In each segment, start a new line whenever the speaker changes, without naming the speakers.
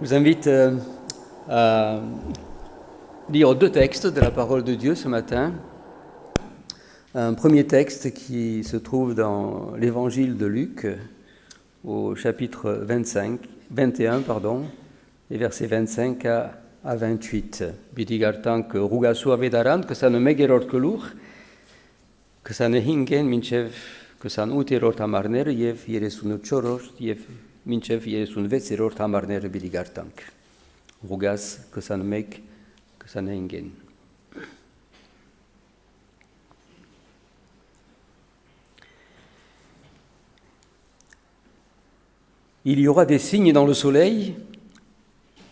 Je vous invite à lire deux textes de la parole de Dieu ce matin. Un premier texte qui se trouve dans l'évangile de Luc, au chapitre 21, les versets 25 à 28. Bidigartank rugasu avedaran, que ça ne megerort kelur, que ça ne hingen minchev, que ça n'uterort amarner, yev yeresun choror, yev minchev yeresun vetserort amarner bidigartank. Rugas, que ça ne meg, que ça ne hingen. Il y aura des signes dans le soleil,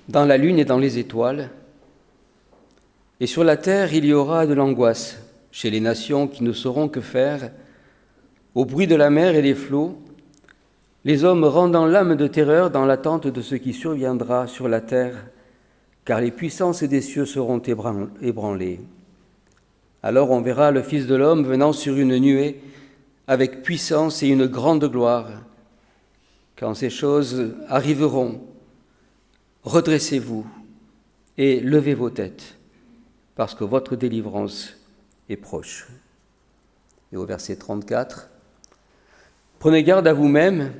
dans la lune et dans les étoiles, et sur la terre il y aura de l'angoisse chez les nations qui ne sauront que faire, au bruit de la mer et des flots, les hommes rendant l'âme de terreur dans l'attente de ce qui surviendra sur la terre, car les puissances des cieux seront ébranlées. Alors on verra le Fils de l'homme venant sur une nuée avec puissance et une grande gloire. Quand ces choses arriveront, redressez-vous et levez vos têtes, parce que votre délivrance est proche. Et au verset 34, prenez garde à vous-même,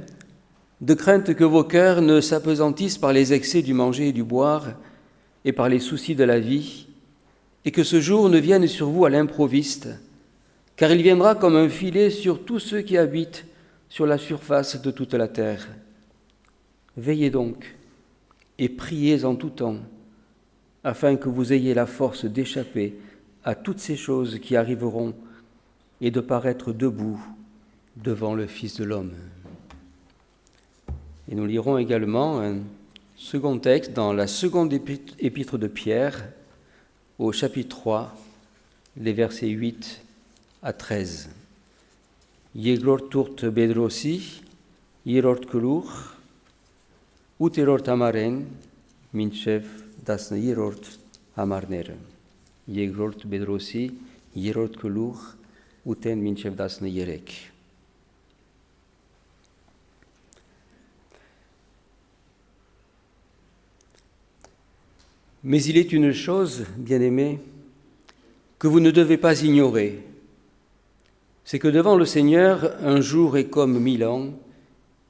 de crainte que vos cœurs ne s'apesantissent par les excès du manger et du boire et par les soucis de la vie, et que ce jour ne vienne sur vous à l'improviste, car il viendra comme un filet sur tous ceux qui habitent sur la surface de toute la terre. Veillez donc et priez en tout temps, afin que vous ayez la force d'échapper à toutes ces choses qui arriveront et de paraître debout devant le Fils de l'homme. Et nous lirons également un second texte dans la seconde épître de Pierre, au chapitre 3, les versets 8 à 13. Yeglor turt bedrosi, yerort kelur, uterort amaren, minchev dasne yerort amarner. Yeglor bedrosi, yerort kelur, uten minchev dasne yerek. Mais il est une chose, bien-aimés, que vous ne devez pas ignorer, c'est que devant le Seigneur, un jour est comme 1000 ans,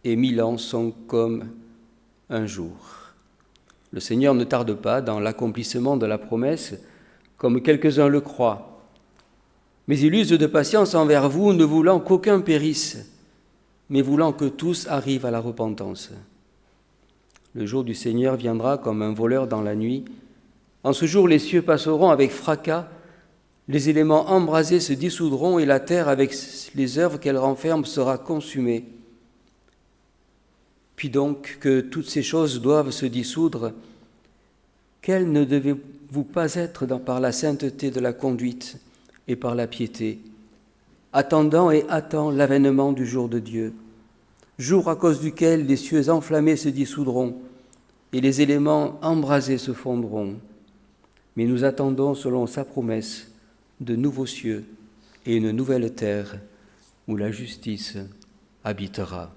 et 1000 ans sont comme un jour. Le Seigneur ne tarde pas dans l'accomplissement de la promesse, comme quelques-uns le croient, mais il use de patience envers vous, ne voulant qu'aucun périsse, mais voulant que tous arrivent à la repentance. Le jour du Seigneur viendra comme un voleur dans la nuit. En ce jour, les cieux passeront avec fracas, les éléments embrasés se dissoudront et la terre, avec les œuvres qu'elle renferme, sera consumée. Puis donc que toutes ces choses doivent se dissoudre, quelles ne devez-vous pas être par la sainteté de la conduite et par la piété, attendant et hâtant l'avènement du jour de Dieu, jour à cause duquel les cieux enflammés se dissoudront et les éléments embrasés se fondront. Mais nous attendons, selon sa promesse, de nouveaux cieux et une nouvelle terre où la justice habitera.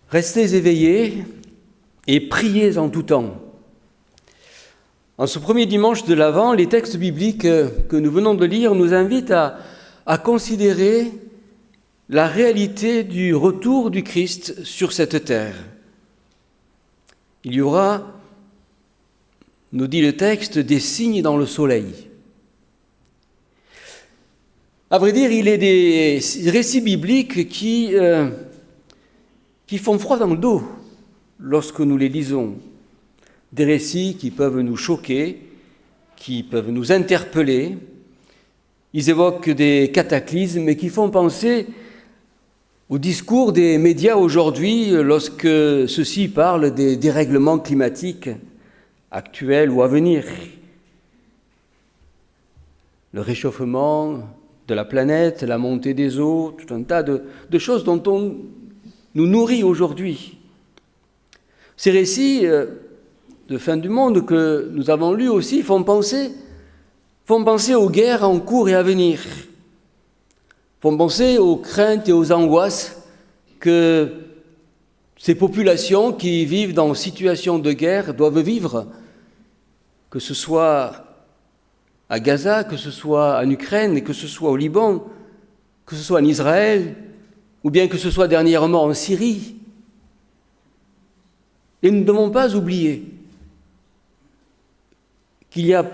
Restez éveillés et priez en tout temps. En ce premier dimanche de l'Avent, les textes bibliques que nous venons de lire nous invitent à considérer la réalité du retour du Christ sur cette terre. Il y aura, nous dit le texte, des signes dans le soleil. À vrai dire, il est des récits bibliques qui font froid dans le dos lorsque nous les lisons. Des récits qui peuvent nous choquer, qui peuvent nous interpeller. Ils évoquent des cataclysmes qui font penser au discours des médias aujourd'hui lorsque ceux-ci parlent des dérèglements climatiques actuels ou à venir. Le réchauffement de la planète, la montée des eaux, tout un tas de choses dont on nous nourrit aujourd'hui. Ces récits de fin du monde que nous avons lus aussi font penser aux guerres en cours et à venir, font penser aux craintes et aux angoisses que ces populations qui vivent dans une situation de guerre doivent vivre, que ce soit à Gaza, que ce soit en Ukraine, que ce soit au Liban, que ce soit en Israël, ou bien que ce soit dernièrement en Syrie. Et nous ne devons pas oublier qu'il y a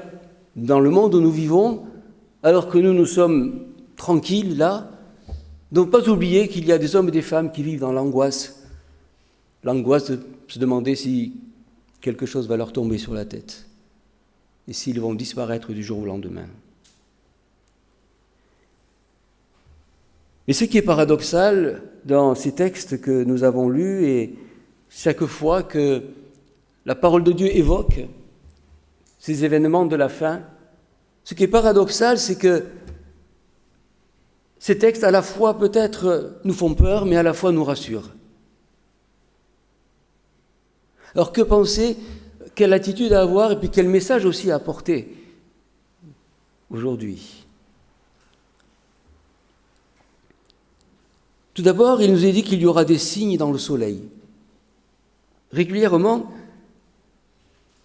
dans le monde où nous vivons, alors que nous sommes tranquilles là, ne devons pas oublier qu'il y a des hommes et des femmes qui vivent dans l'angoisse de se demander si quelque chose va leur tomber sur la tête et s'ils vont disparaître du jour au lendemain. Et ce qui est paradoxal dans ces textes que nous avons lus, et chaque fois que la parole de Dieu évoque ces événements de la fin, ce qui est paradoxal, c'est que ces textes à la fois peut-être nous font peur, mais à la fois nous rassurent. Alors que penser, quelle attitude à avoir et puis quel message aussi à apporter aujourd'hui? Tout d'abord, il nous est dit qu'il y aura des signes dans le soleil. Régulièrement,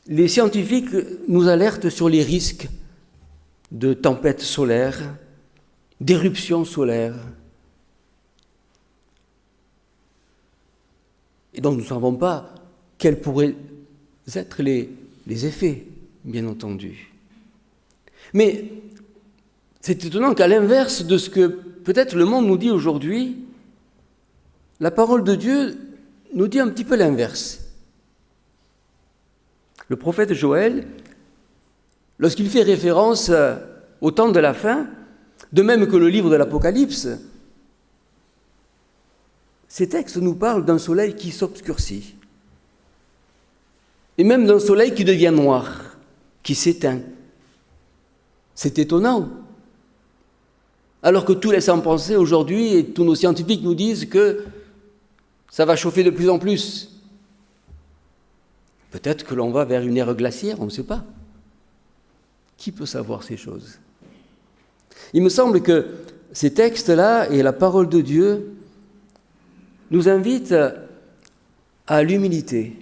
les scientifiques nous alertent sur les risques de tempêtes solaires, d'éruptions solaires. Et donc nous ne savons pas quels pourraient être les effets, bien entendu. Mais c'est étonnant qu'à l'inverse de ce que peut-être le monde nous dit aujourd'hui, la parole de Dieu nous dit un petit peu l'inverse. Le prophète Joël, lorsqu'il fait référence au temps de la fin, de même que le livre de l'Apocalypse, ces textes nous parlent d'un soleil qui s'obscurcit, et même d'un soleil qui devient noir, qui s'éteint. C'est étonnant. Alors que tout laisse en penser aujourd'hui, et tous nos scientifiques nous disent que ça va chauffer de plus en plus. Peut-être que l'on va vers une ère glaciaire, on ne sait pas. Qui peut savoir ces choses? Il me semble que ces textes-là et la parole de Dieu nous invitent à l'humilité.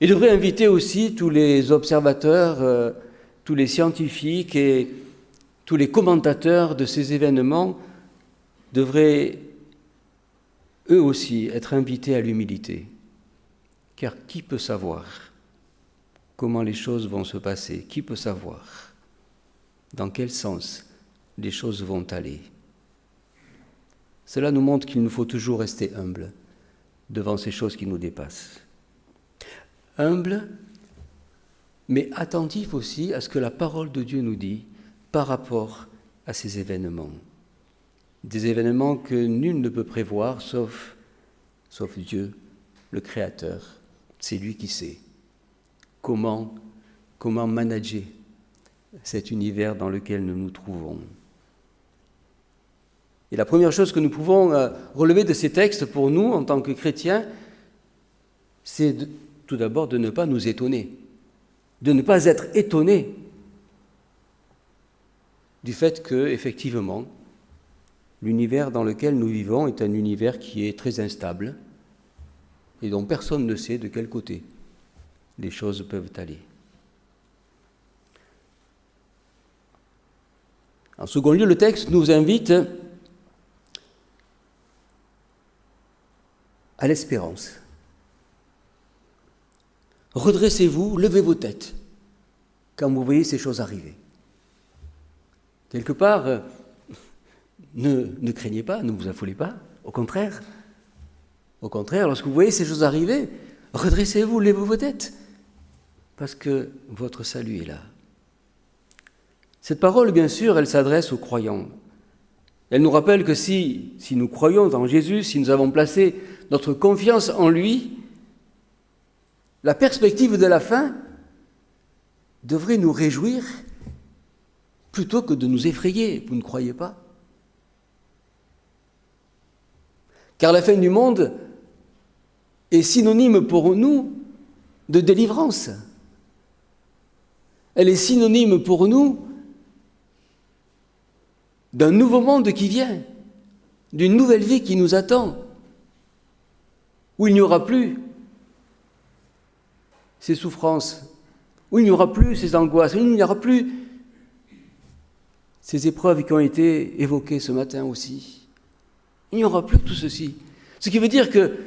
Et devraient inviter aussi tous les observateurs, tous les scientifiques et tous les commentateurs de ces événements devraient eux aussi être invités à l'humilité. Car qui peut savoir comment les choses vont se passer? Qui peut savoir dans quel sens les choses vont aller? Cela nous montre qu'il nous faut toujours rester humble devant ces choses qui nous dépassent. Humble, mais attentif aussi à ce que la parole de Dieu nous dit par rapport à ces événements. Des événements que nul ne peut prévoir sauf Dieu, le Créateur. C'est lui qui sait comment manager cet univers dans lequel nous nous trouvons. Et la première chose que nous pouvons relever de ces textes pour nous, en tant que chrétiens, c'est tout d'abord de ne pas nous étonner, de ne pas être étonnés du fait que, effectivement, l'univers dans lequel nous vivons est un univers qui est très instable et dont personne ne sait de quel côté les choses peuvent aller. En second lieu, le texte nous invite à l'espérance. Redressez-vous, levez vos têtes quand vous voyez ces choses arriver. Quelque part, ne craignez pas, ne vous affolez pas, au contraire, lorsque vous voyez ces choses arriver, redressez-vous, levez vos têtes, parce que votre salut est là. Cette parole, bien sûr, elle s'adresse aux croyants. Elle nous rappelle que si nous croyons en Jésus, si nous avons placé notre confiance en lui, la perspective de la fin devrait nous réjouir plutôt que de nous effrayer, vous ne croyez pas? Car la fin du monde est synonyme pour nous de délivrance. Elle est synonyme pour nous d'un nouveau monde qui vient, d'une nouvelle vie qui nous attend, où il n'y aura plus ces souffrances, où il n'y aura plus ces angoisses, où il n'y aura plus ces épreuves qui ont été évoquées ce matin aussi. Il n'y aura plus tout ceci. Ce qui veut dire que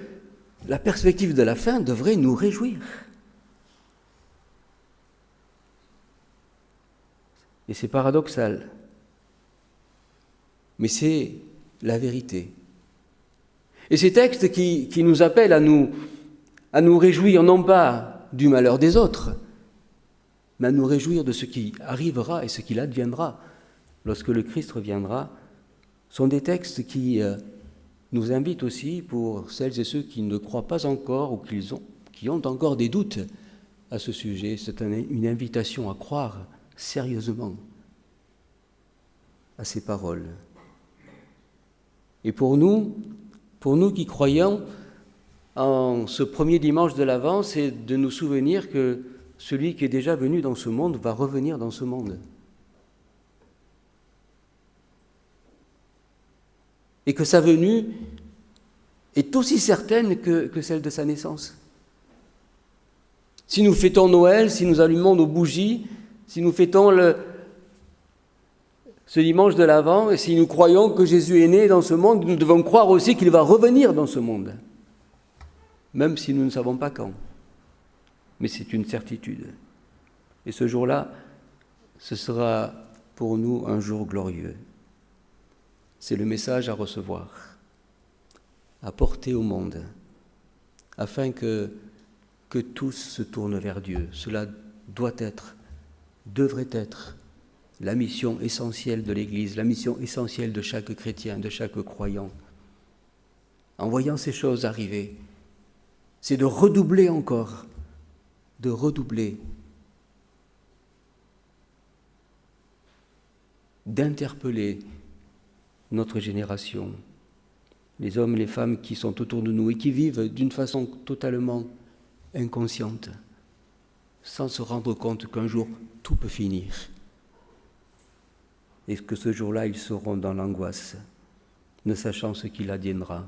la perspective de la fin devrait nous réjouir. Et c'est paradoxal, mais c'est la vérité. Et ces textes qui nous appellent à nous réjouir non pas du malheur des autres, mais à nous réjouir de ce qui arrivera et ce qu'il adviendra lorsque le Christ reviendra, sont des textes qui nous invitent aussi, pour celles et ceux qui ne croient pas encore ou qui ont encore des doutes à ce sujet, c'est une invitation à croire sérieusement à ces paroles. Et pour nous qui croyons en ce premier dimanche de l'Avent, c'est de nous souvenir que celui qui est déjà venu dans ce monde va revenir dans ce monde. Et que sa venue est aussi certaine que celle de sa naissance. Si nous fêtons Noël, si nous allumons nos bougies, si nous fêtons ce dimanche de l'Avent, et si nous croyons que Jésus est né dans ce monde, nous devons croire aussi qu'il va revenir dans ce monde, même si nous ne savons pas quand. Mais c'est une certitude. Et ce jour-là, ce sera pour nous un jour glorieux. C'est le message à recevoir, à porter au monde, afin que tous se tournent vers Dieu. Cela devrait être la mission essentielle de l'Église, la mission essentielle de chaque chrétien, de chaque croyant. En voyant ces choses arriver, c'est de redoubler encore, d'interpeller notre génération, les hommes et les femmes qui sont autour de nous et qui vivent d'une façon totalement inconsciente, sans se rendre compte qu'un jour tout peut finir et que ce jour-là ils seront dans l'angoisse, ne sachant ce qu'il adviendra.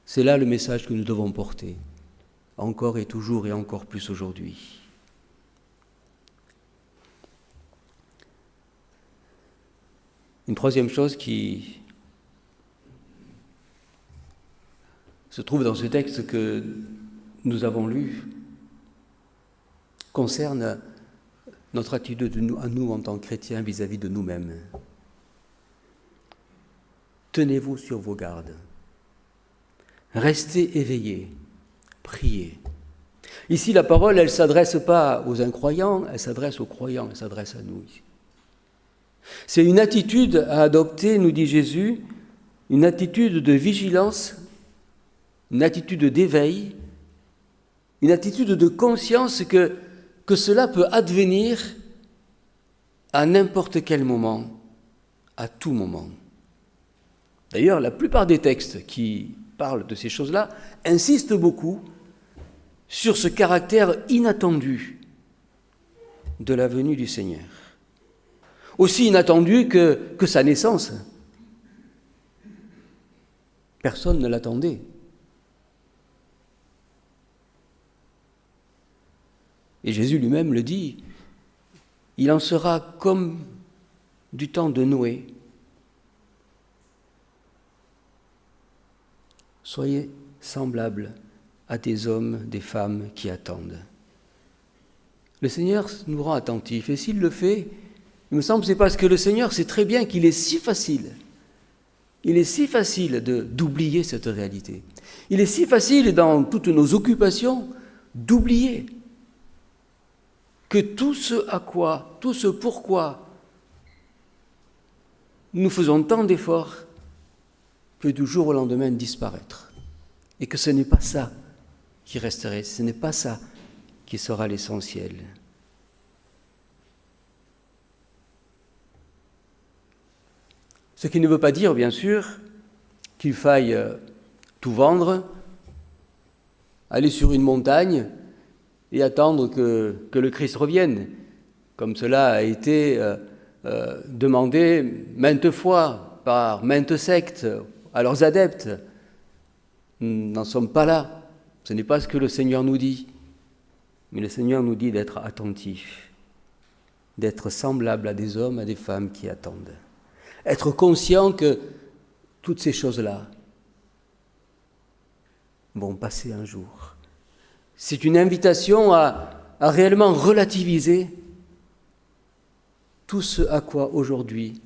C'est là le message que nous devons porter, encore et toujours et encore plus aujourd'hui. Une troisième chose qui se trouve dans ce texte que nous avons lu concerne notre attitude à nous en tant que chrétiens vis-à-vis de nous-mêmes. Tenez-vous sur vos gardes. Restez éveillés. Priez. Ici, la parole, elle ne s'adresse pas aux incroyants, elle s'adresse aux croyants, elle s'adresse à nous ici. C'est une attitude à adopter, nous dit Jésus, une attitude de vigilance, une attitude d'éveil, une attitude de conscience que cela peut advenir à n'importe quel moment, à tout moment. D'ailleurs, la plupart des textes qui parlent de ces choses-là insistent beaucoup sur ce caractère inattendu de la venue du Seigneur. Aussi inattendu que sa naissance. Personne ne l'attendait. Et Jésus lui-même le dit, il en sera comme du temps de Noé. Soyez semblables à des hommes, des femmes qui attendent. Le Seigneur nous rend attentifs, et s'il le fait, il me semble que c'est parce que le Seigneur sait très bien qu'il est si facile. Il est si facile d'oublier cette réalité. Il est si facile dans toutes nos occupations d'oublier que tout ce pourquoi nous faisons tant d'efforts peut du jour au lendemain disparaître. Et que ce n'est pas ça qui resterait, ce n'est pas ça qui sera l'essentiel. Ce qui ne veut pas dire, bien sûr, qu'il faille tout vendre, aller sur une montagne et attendre que le Christ revienne, comme cela a été demandé maintes fois par maintes sectes à leurs adeptes. Nous n'en sommes pas là. Ce n'est pas ce que le Seigneur nous dit. Mais le Seigneur nous dit d'être attentifs, d'être semblables à des hommes, à des femmes qui attendent. Être conscient que toutes ces choses-là vont passer un jour. C'est une invitation à réellement relativiser tout ce à quoi aujourd'hui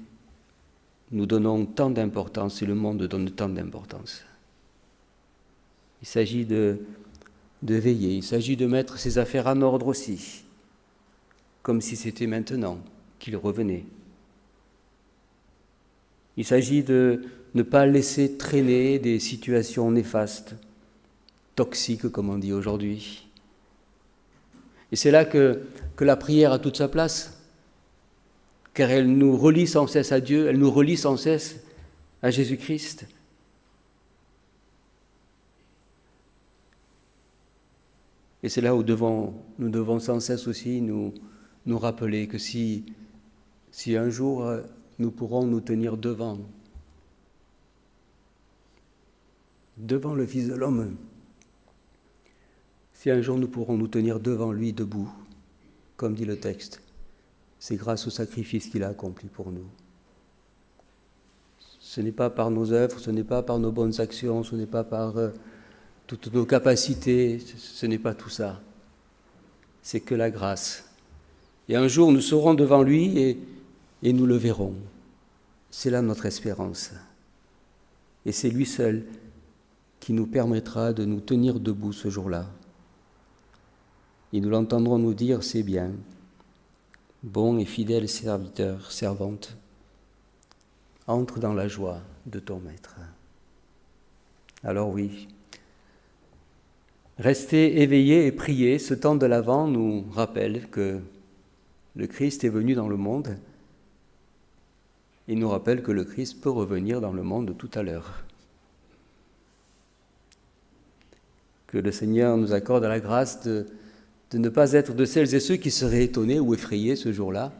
nous donnons tant d'importance et le monde donne tant d'importance. Il s'agit de veiller, il s'agit de mettre ses affaires en ordre aussi, comme si c'était maintenant qu'il revenait. Il s'agit de ne pas laisser traîner des situations néfastes, toxiques comme on dit aujourd'hui. Et c'est là que la prière a toute sa place, car elle nous relie sans cesse à Dieu, elle nous relie sans cesse à Jésus-Christ. Et c'est là où nous devons sans cesse aussi nous rappeler que si un jour nous pourrons nous tenir devant le Fils de l'homme, si un jour nous pourrons nous tenir devant lui debout, comme dit le texte, c'est grâce au sacrifice qu'il a accompli pour nous. Ce n'est pas par nos œuvres, ce n'est pas par nos bonnes actions, ce n'est pas par toutes nos capacités, ce n'est pas tout ça. C'est que la grâce. Et un jour, nous serons devant lui et nous le verrons. C'est là notre espérance. Et c'est lui seul qui nous permettra de nous tenir debout ce jour-là. Et nous l'entendrons nous dire, c'est bien, bon et fidèle serviteur, servante, entre dans la joie de ton maître. Alors oui, rester éveillé et prier, ce temps de l'Avent nous rappelle que le Christ est venu dans le monde. Il nous rappelle que le Christ peut revenir dans le monde tout à l'heure. Que le Seigneur nous accorde la grâce de ne pas être de celles et ceux qui seraient étonnés ou effrayés ce jour-là,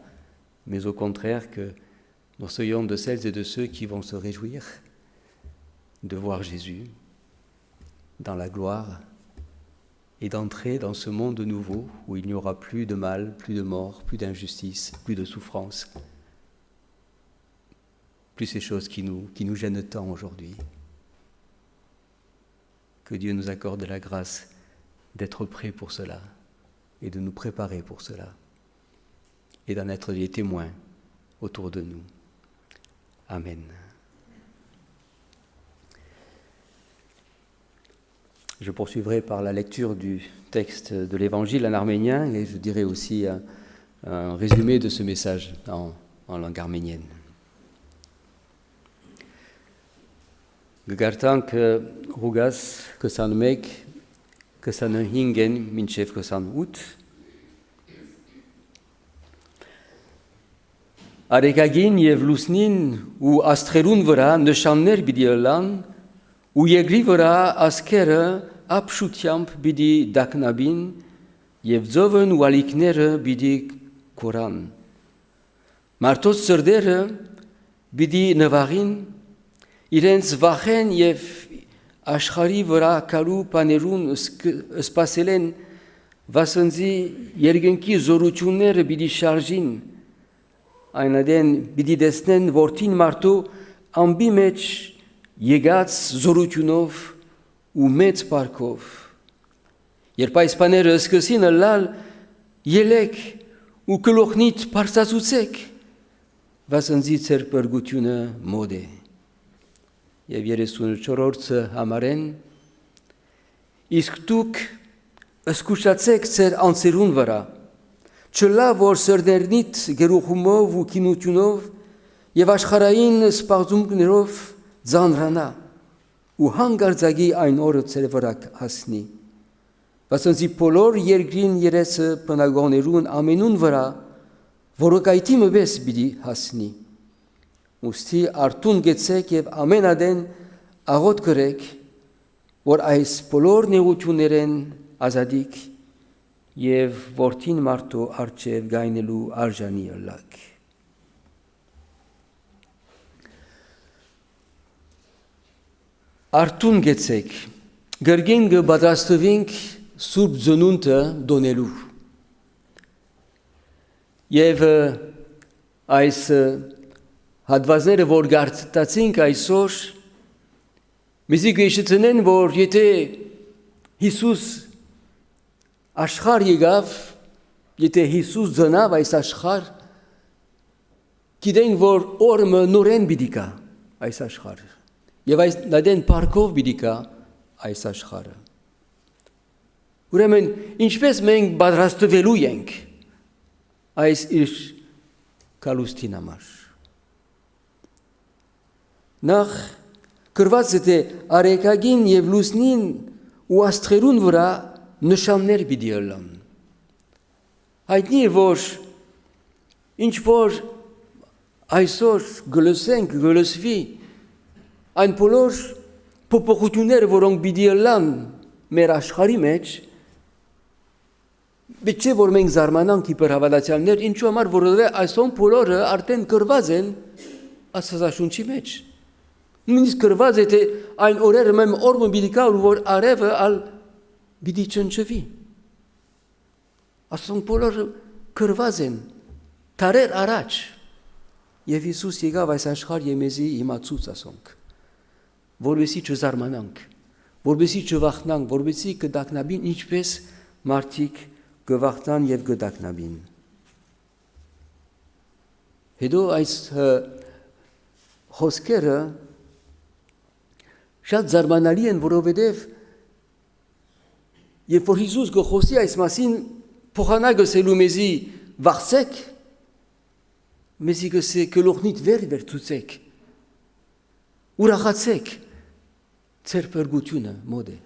mais au contraire que nous soyons de celles et de ceux qui vont se réjouir de voir Jésus dans la gloire et d'entrer dans ce monde nouveau où il n'y aura plus de mal, plus de mort, plus d'injustice, plus de souffrance, plus ces choses qui nous gênent tant aujourd'hui. Que Dieu nous accorde la grâce d'être prêts pour cela et de nous préparer pour cela et d'en être les témoins autour de nous. Amen. Je poursuivrai par la lecture du texte de l'Évangile en arménien et je dirai aussi un résumé de ce message en langue arménienne. Գգարտանք Ղուգաս 21 25-ն մինչև 28 Արեգագին եւ լուսնին ու աստղերուն վրա նշաններ պիտի ըլան ու երկրի վրա ասկերը ապշությամբ պիտի դակնաբին եւ ձովն ու ալիքները պիտի կորան Մարդոց սրդերը պիտի նվաղին իրենց վախեն եւ աշխարի վրա կալու բաներուն սպասել են վասնզի երկնքի զորությունները պիտի շարժին այնադեն պիտի տեսնեն որդին մարդու ամբի մեջ եկած զորությունով ու մեծ բարքով երբ այս բաները սկսին ըլլալ ելեք ու գլուխնիդ բարձրացուցեք վասնզի ձեր բրգությունը մոտ է Եվ 34-րդը համարեն իսկ դուք զգուշացեք ձեր անձերուն վրա չլա որ սրդերնիդ գերուխումով ու քինությունով եւ աշխարհային սպառնալիքներով ձանրանա ու հանգարձակի այն օրը ձեր վրա հասնի Վասնզի բոլոր երկրին երեսը բնագոներուն ամենուն վրա որոկայթի մբես պիտի հասնի Ուստի արդուն գեցեք եւ ամենադեն աղոտ գրեք, որ այս բոլոր նեղություններեն ազատիկ եւ որդին մարդու արչեւ գայնելու արժանի ըլլակ։ Արդուն գեցեք, Գրգին կպատրաստվենք Սուրբ Ծնունդը դոնելու։ Եվ այս հատվածները, որ գարտացինք այսօր, մեզի կհիշեցնեն, որ եթե Հիսուս աշխարհ եկավ, եթե Հիսուս ծնավ այս աշխարհ, գիտենք, որ օրը նորեն պիտի գա այս աշխարհը, եւ այս նադեն պարկով պիտի գա այս աշխարհը։ Ուրեմն, ինչպես մենք պատրաստվելու ենք այս իր կալուստին համար։ Նախ գրված է, թե արեգակին եւ լուսնին ու աստղերուն վրա նշաններ պիտի ըլլան։ Հայտնի է, որ ինչ որ այսօր գլսվի, այն բոլոր փոփոխությունները, որոնք պիտի ըլլան մեր աշխարհի մեջ, պետք է որ մենք զարմանանք իբր հավատացյալներ, ինչու համար, որովհետև այսօն բոլորը արդեն գրված են Աստվածաշունչի մեջ։ Նույնիսկ գրված է, թե այն օրերը մեմ օրը պիտի գա, որ արևը ալ պիտի չնչվի։ Այսօն բոլորը գրված են դարեր առաջ, եւ Հիսուս եկավ այս աշխարհ եւ մեզի իմացուց ասոնք, որովհետեւ չզարմանանք, որովհետեւ չվախնանք, որովհետեւ կդակնաբին ինչպես մարդիկ գվախտան եւ գդակնաբին։ Հետո այս խոսքերը շատ զարմանալի են, որովհետեւ երբ որ Հիսուս գխոսի այս մասին, փոխանակելու մեզի վախցեք, մեզի գսե գլուխնիդ վեր ցուցեք, ուրախացեք, ձեր փրկությունը մոտ է։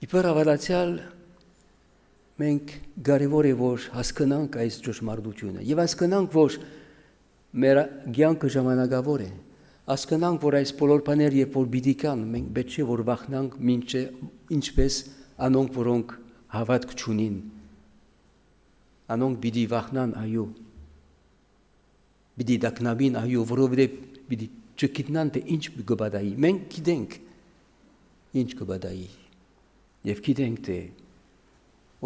Իբր հավատացյալ մենք կարևոր է որ հասկանանք այս ճշմարտությունը եւ հասկանանք որ մեր կյանքը ժամանակավոր է, հասկանանք որ այս բոլոր բաները երբ որ պիտի կան, մենք պետք է որ վախնանք ինչպես անոնք որոնք հավատք չունին, անոնք պիտի վախնան այո, պիտի դակնաբին այո, որովհետեւ պիտի չգիտնան թե ինչ կբադայի, մենք գիտենք ինչ կբադայի եւ գիտենք թե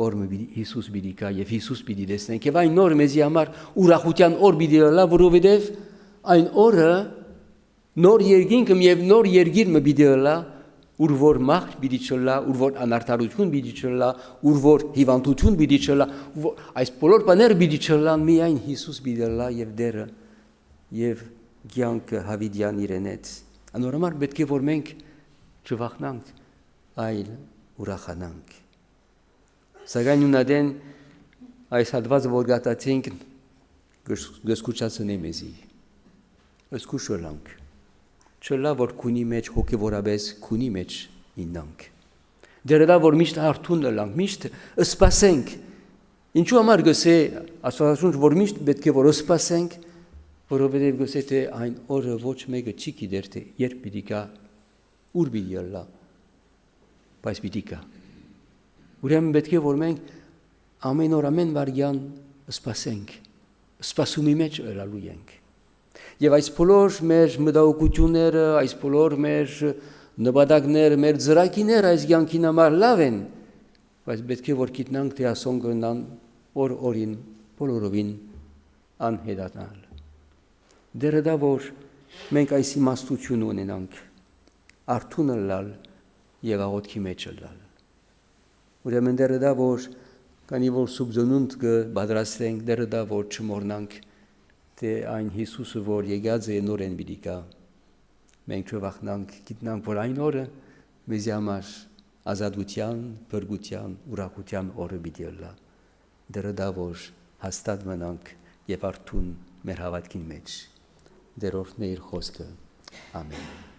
օրը Հիսուս պիտի գա եւ Հիսուս պիտի տեսնենք եւ այն օրը մեզի համար ուրախության օր պիտի լա, որովհետեւ այն օրը նոր երկինքը եւ նոր երկիրը պիտի լա, ուր որ մահ պիտի չլա, ուր որ անարդարություն պիտի չլա, ուր որ հիվանդություն պիտի չլա, այս բոլոր բաները պիտի չլան, միայն Հիսուս պիտի լա եւ դերը եւ կյանքը հավիդյան իրեն հետ։ Անորոմար պետք է որ մենք չվախնանք, այլ ուրախանանք։ Սակայն ունադեն այս հատվածը որ գտածենք գսկուչացնի մեզի։ Սկուշոլանք։ Չլա որ քունի մեջ հոգևորաբես քունի մեջ իննանք։ Դերելա որ միշտ արթուն լանք, միշտ սպասենք։ Ինչու համար գսե Աստվածաշունչ որ միշտ պետք է որ սպասենք, որովհետև գսե թե այն օրը ոչ մեկը չի գիտեր թե երբ պիտի գա, ուր պիտի լա, բայց պիտի գա։ Ուրեմն պետք է որ մենք ամեն օր ամեն վարյան սպասենք, սպասումի մեջ ըլալու ենք։ Եվ այս բոլոր մեր մտահոգությունները, այս բոլոր մեր նպատակները, մեր ծրագիրները այս կյանքին համար լավ են, բայց պետք է որ գիտնանք թե ասոն կգնան օրին բոլորովին անհետանալ։ Դերը դա որ մենք այս իմաստություն ունենանք, արթուն լալ եւ աղոթքի մեջ լալ։ Ուրեմն դերը դա որ քանի որ սուբզոնունդ կբادرացնենք, դերը դա որ չմոռնանք թե այն Հիսուսը որ եկած է նորեն պիտի գա, մենք չվախնանք, գիտնանք որ այն օրը մեզ համար ազատության, փրկության, ուրախության օրը պիտի լա։ Դերը դա որ հաստատ մնանք եւ արթուն մեր հավատքին մեջ։ Դերորդն է իր խոսքը։ Ամեն։